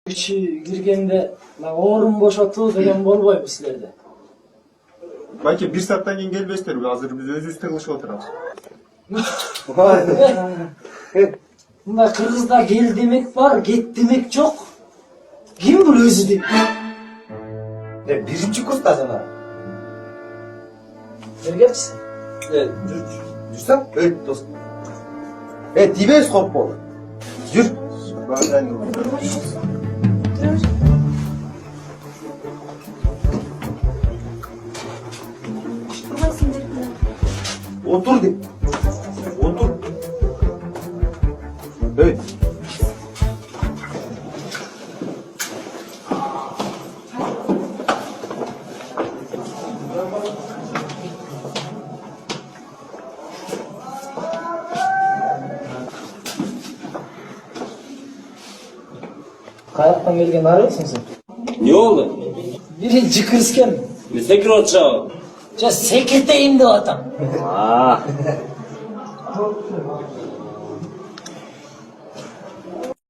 İçi girgende orun boşaltуу деген болбойбу силерде. Байке, 1 сааттан кийин келбестерби? Азыр биз өзүбүздө кылышып отурабыз. Мына кыргызда кел демек бар, кет демек жок. Ким бул өзү деп? Birinci kurstasın ha. Келгепсиз. Жүрсем, достum. Дибес korkma. Yürü. Otur de. Otur. Evet. Каяктан келген арысың сен? Не oldu? Birinci kırsken. Ne sekir отчау? Sekirteyim de adam.